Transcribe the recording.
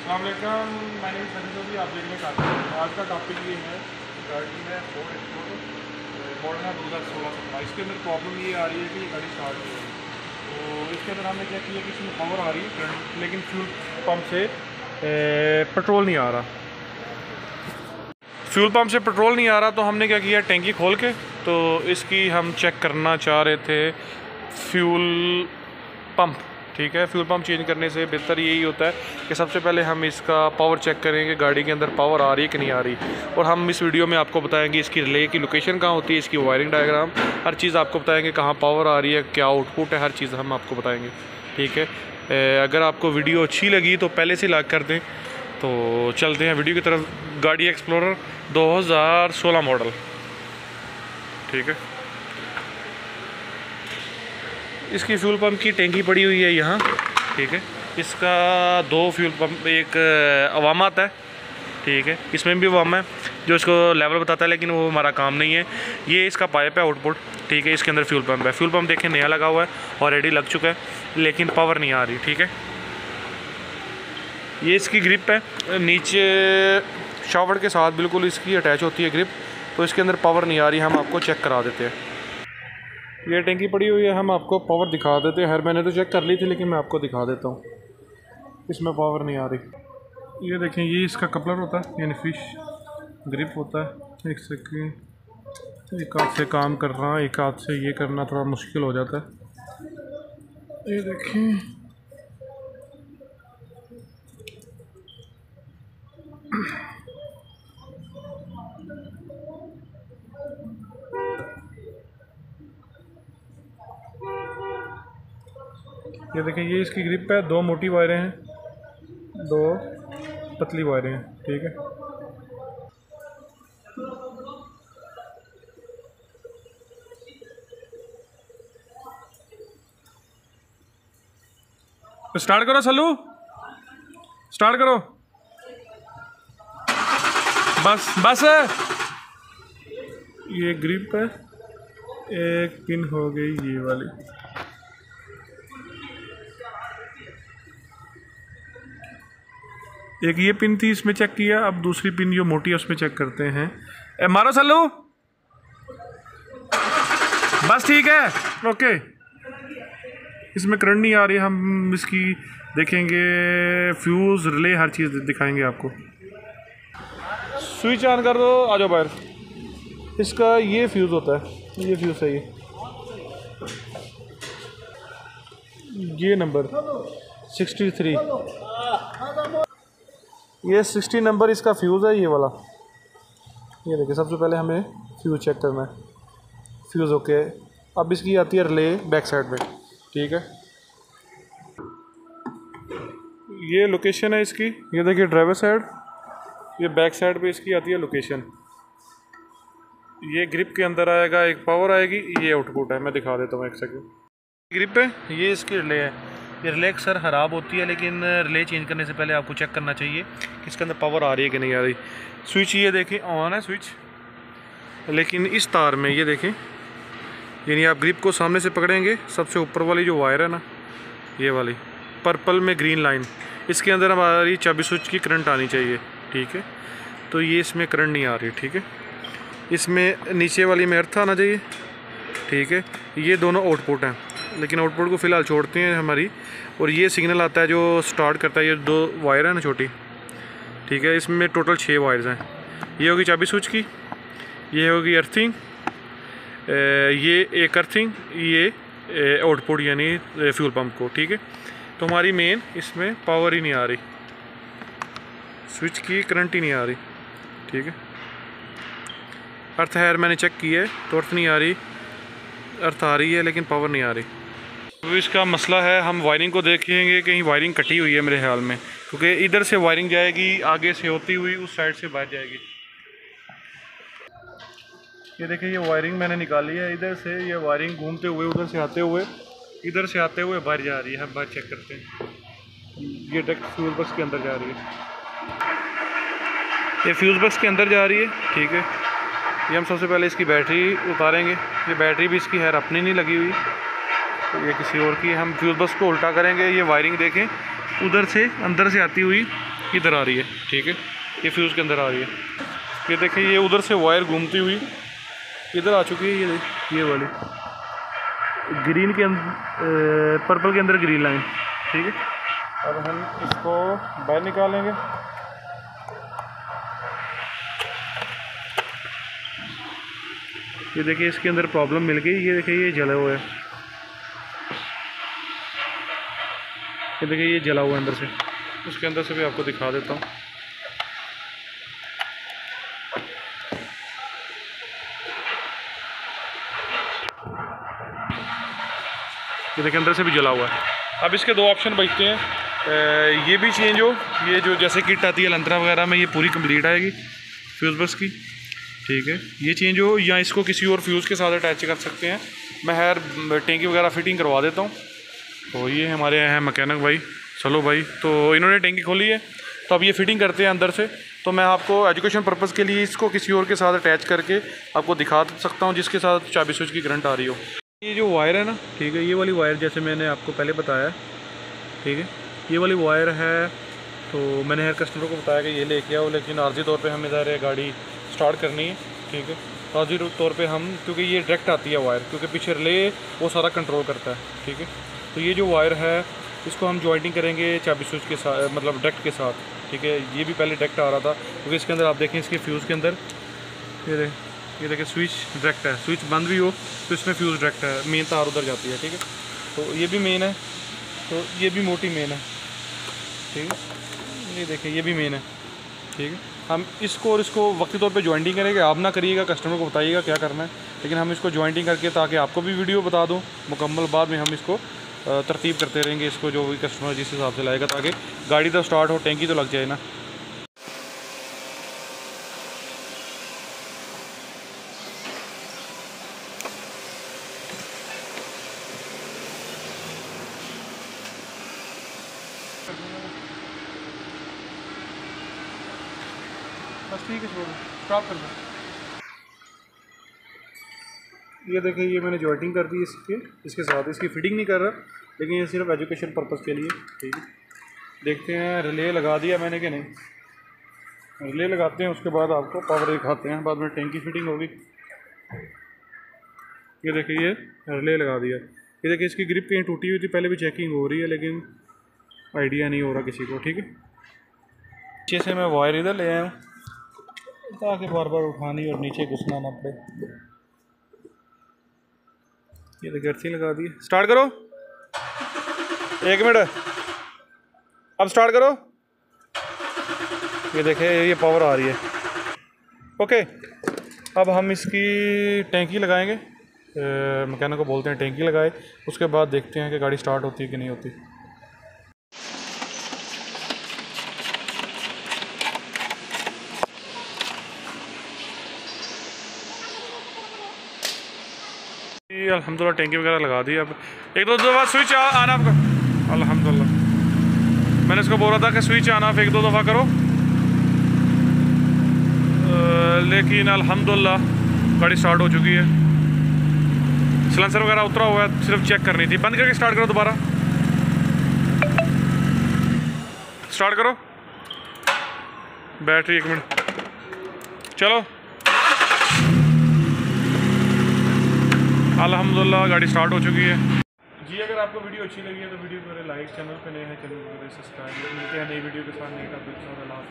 अस्सलामुअलैकुम, मैंने भी आप देखने का आज का टॉपिक ये है गाड़ी है फोर्ड एक्सप्लोरर मॉडल है 2016-17। इसके अंदर प्रॉब्लम ये आ रही है कि ये गाड़ी स्टार्ट नहीं हो रही। तो इसके अंदर हमने क्या किया कि इसमें पावर आ रही है करंट, लेकिन फ्यूल पम्प से पेट्रोल नहीं आ रहा। फ्यूल पम्प से पेट्रोल नहीं आ रहा तो हमने क्या किया, टैंकी खोल के तो इसकी हम चेक करना चाह रहे थे फ्यूल पम्प। ठीक है, फ्यूल पम्प चेंज करने से बेहतर यही होता है कि सबसे पहले हम इसका पावर चेक करेंगे, गाड़ी के अंदर पावर आ रही है कि नहीं आ रही। और हम इस वीडियो में आपको बताएंगे इसकी रिले की लोकेशन कहाँ होती है, इसकी वायरिंग डायग्राम, हर चीज़ आपको बताएंगे, कहाँ पावर आ रही है, क्या आउटपुट है, हर चीज़ हम आपको बताएंगे। ठीक है, अगर आपको वीडियो अच्छी लगी तो पहले से लाइक कर दें। तो चलते हैं वीडियो की तरफ। गाड़ी एक्सप्लोरर 2016 मॉडल। ठीक है, इसकी फ्यूल पंप की टैंकी पड़ी हुई है यहाँ। ठीक है, इसका 2 फ्यूल पंप, एक अवामा आता है। ठीक है, इसमें भी अवामा है जो इसको लेवल बताता है, लेकिन वो हमारा काम नहीं है। ये इसका पाइप है आउटपुट। ठीक है, इसके अंदर फ्यूल पंप है। फ्यूल पंप देखें नया लगा हुआ है, ऑलरेडी लग चुका है, लेकिन पावर नहीं आ रही। ठीक है, ये इसकी ग्रिप है, नीचे शॉवर के साथ बिल्कुल इसकी अटैच होती है ग्रिप। तो इसके अंदर पावर नहीं आ रही, हम आपको चेक करा देते हैं। ये टैंकी पड़ी हुई है, हम आपको पावर दिखा देते हैं। हर मैंने तो चेक कर ली थी, लेकिन मैं आपको दिखा देता हूँ, इसमें पावर नहीं आ रही। ये देखें, ये इसका कपलर होता है, यानी फिश ग्रिप होता है। एक सेकंड, एक हाथ से काम कर रहा है, एक हाथ से ये करना थोड़ा मुश्किल हो जाता है। ये देखें, ये देखें, ये इसकी ग्रिप है। 2 मोटी वायरें हैं, 2 पतली वायरें हैं। ठीक है, तो स्टार्ट करो सल्लू, स्टार्ट करो, बस बस। ये ग्रिप है, एक पिन हो गई ये वाली। एक ये पिन थी, इसमें चेक किया। अब दूसरी पिन जो मोटी है उसमें चेक करते हैं। मारो सल्लू, बस ठीक है, ओके। इसमें करंट नहीं आ रही, हम इसकी देखेंगे फ्यूज़, रिले, हर चीज़ दिखाएंगे आपको। स्विच ऑन कर दो, आ जाओ बाहर। इसका ये फ्यूज़ होता है, ये फ्यूज़ है, ये नंबर 63, ये 60 नंबर इसका फ्यूज़ है, ये वाला। ये देखिए, सबसे पहले हमें फ्यूज़ चेक करना है। Fuse okay. अब इसकी आती है रिले बैक साइड पे। ठीक है, ये लोकेशन है इसकी। ये देखिए ड्राइवर साइड, ये बैक साइड पे इसकी आती है लोकेशन। ये ग्रिप के अंदर आएगा, एक पावर आएगी, ये आउटपुट है। मैं दिखा देता हूँ, एक सेकंड। ग्रिप है, ये इसकी रिले है। ये रिले अक्सर ख़राब होती है, लेकिन रिले चेंज करने से पहले आपको चेक करना चाहिए कि इसके अंदर पावर आ रही है कि नहीं आ रही। स्विच ये देखें ऑन है स्विच, लेकिन इस तार में ये देखें, यानी आप ग्रिप को सामने से पकड़ेंगे, सबसे ऊपर वाली जो वायर है ना, ये वाली पर्पल में ग्रीन लाइन, इसके अंदर हमारी चाबी स्विच की करंट आनी चाहिए। ठीक है, तो ये इसमें करंट नहीं आ रही। ठीक है, इसमें नीचे वाली में अर्थ आना चाहिए। ठीक है, ये दोनों आउटपुट हैं, लेकिन आउटपुट को फ़िलहाल छोड़ते हैं हमारी। और ये सिग्नल आता है जो स्टार्ट करता है, ये 2 वायर है ना छोटी। ठीक है, इसमें टोटल 6 वायर्स हैं। ये होगी चाबी स्विच की, ये होगी अर्थिंग, ये एक अर्थिंग, ये आउटपुट यानी फ्यूल पंप को। ठीक है, तो हमारी मेन इसमें पावर ही नहीं आ रही, स्विच की करंट ही नहीं आ रही। ठीक है, अर्थ है, मैंने चेक किया है तो अर्थ नहीं आ रही, अर्थ आ रही है लेकिन पावर नहीं आ रही। तो इसका मसला है, हम वायरिंग को देखेंगे, कहीं वायरिंग कटी हुई है मेरे ख्याल में, क्योंकि इधर से वायरिंग जाएगी, आगे से होती हुई उस साइड से बाहर जाएगी। ये देखिए, ये वायरिंग मैंने निकाली है इधर से, ये वायरिंग घूमते हुए उधर से आते हुए, इधर से आते हुए बाहर जा रही है। हम बाहर चेक करते हैं, ये डायरेक्ट फ्यूज बक्स के अंदर जा रही है, ये फ्यूज़ बक्स के अंदर जा रही है। ठीक है, ये हम सबसे पहले इसकी बैटरी उतारेंगे। ये बैटरी भी इसकी है, अपनी नहीं लगी हुई, तो ये किसी और की। हम फ्यूज़ बक्स को उल्टा करेंगे, ये वायरिंग देखें, उधर से अंदर से आती हुई इधर आ रही है, ठीक है, ये फ्यूज़ के अंदर आ रही है। ये देखिए ये उधर से वायर घूमती हुई इधर आ चुकी है, ये वाली ग्रीन के अंदर, पर्पल के अंदर ग्रीन लाइन, ठीक है। अब हम इसको बाहर निकालेंगे। ये देखिए इसके अंदर प्रॉब्लम मिल गई, ये देखिए ये जला हुआ है, ये देखिए ये जला हुआ है अंदर से। उसके अंदर से भी आपको दिखा देता हूँ। ये देखिए अंदर से भी जला हुआ है। अब इसके दो ऑप्शन बचते हैं, ये भी चेंज हो, ये जो जैसे किट आती है लंतरा वगैरह में, ये पूरी कंप्लीट आएगी फ्यूज़ बस की, ठीक है, ये चेंज हो, या इसको किसी और फ्यूज़ के साथ अटैच कर सकते हैं। मैं खैर टैंकी वगैरह फिटिंग करवा देता हूँ। तो ये हमारे हैं मैकेनिक भाई, चलो भाई, तो इन्होंने टैंकी खोली है, तो अब ये फिटिंग करते हैं अंदर से। तो मैं आपको एजुकेशन पर्पज़ के लिए इसको किसी और के साथ अटैच करके आपको दिखा सकता हूँ, जिसके साथ चाबी स्विच की करंट आ रही हो। ये जो वायर है ना, ठीक है, ये वाली वायर जैसे मैंने आपको पहले बताया, ठीक है, ये वाली वायर है। तो मैंने हर कस्टमर को बताया कि ये लेके आओ, लेकिन आर्जी तौर पे हमें ज़रा गाड़ी स्टार्ट करनी है, ठीक है। आर्जी तौर पे हम, क्योंकि ये डायरेक्ट आती है वायर, क्योंकि पीछे रिले वो सारा कंट्रोल करता है, ठीक है। तो ये जो वायर है इसको हम जॉइंटिंग करेंगे चाबी स्विच के साथ, मतलब डायरेक्ट के साथ, ठीक है। ये भी पहले डायरेक्ट आ रहा था, क्योंकि इसके अंदर आप देखें इसके फ्यूज़ के अंदर ये देखिए स्विच डायरेक्ट है, स्विच बंद भी हो तो इसमें फ्यूज़ डायरेक्ट है, मेन तार उधर जाती है, ठीक है। तो ये भी मेन है, तो ये भी मोटी मेन है, ठीक है। ये देखिए ये भी मेन है, ठीक है। हम इसको और इसको वक्ती तौर पे जॉइंटिंग करेंगे, आप ना करिएगा, कस्टमर को बताइएगा क्या करना है, लेकिन हम इसको जॉइंटिंग करके, ताकि आपको भी वीडियो बता दूँ मुकम्मल, बाद में हम इसको तरतीब करते रहेंगे, इसको जो भी कस्टमर जिस हिसाब से लाएगा, ताकि गाड़ी तो स्टार्ट हो, टैंकी तो लग जाए ना। बस ठीक है, छोड़ो, स्टॉप कर दो। ये देखिए ये मैंने जॉइंटिंग कर दी इसके साथ, इसकी फिटिंग नहीं कर रहा, लेकिन ये सिर्फ एजुकेशन पर्पज़ के लिए, ठीक है। देखते हैं रिले लगा दिया मैंने कि नहीं, रिले लगाते हैं, उसके बाद आपको पावर दिखाते हैं, बाद में टैंकी फिटिंग होगी। ये देखिए ये रिले लगा दिया। ये देखिए इसकी ग्रिप कहीं टूटी हुई थी, पहले भी चेकिंग हो रही है, लेकिन आइडिया नहीं हो रहा किसी को, ठीक है। नीचे से मैं वायर इधर ले आया हूँ, ताकि बार बार उठानी और नीचे घुसना ना पड़े। ये देखिए अर्थिंग लगा दी, स्टार्ट करो, 1 मिनट, अब स्टार्ट करो। ये देखिए ये पावर आ रही है, ओके। अब हम इसकी टैंकी लगाएंगे, मैकेनिक को बोलते हैं टैंकी लगाए, उसके बाद देखते हैं कि गाड़ी स्टार्ट होती है कि नहीं होती। अल्हम्दुलिल्लाह टैंकी वगैरह लगा दी। अब 1-2 दफ़ा स्विच ऑन ऑफ कर, अल्हम्दुलिल्लाह मैंने इसको बोला था कि स्विच ऑन ऑफ 1-2 दफ़ा करो, लेकिन अल्हम्दुलिल्लाह गाड़ी स्टार्ट हो चुकी है। सिलेंसर वगैरह उतरा हुआ है, सिर्फ चेक करनी थी। बंद करके स्टार्ट करो, दोबारा स्टार्ट करो, बैटरी 1 मिनट, चलो अल्हम्दुलिल्लाह गाड़ी स्टार्ट हो चुकी है जी। अगर आपको वीडियो अच्छी लगी है तो वीडियो को लाइक, चैनल पे नए हैं चैनल को सब्सक्राइब। मिलते हैं नई वीडियो के साथ, नई टॉपिक के साथ।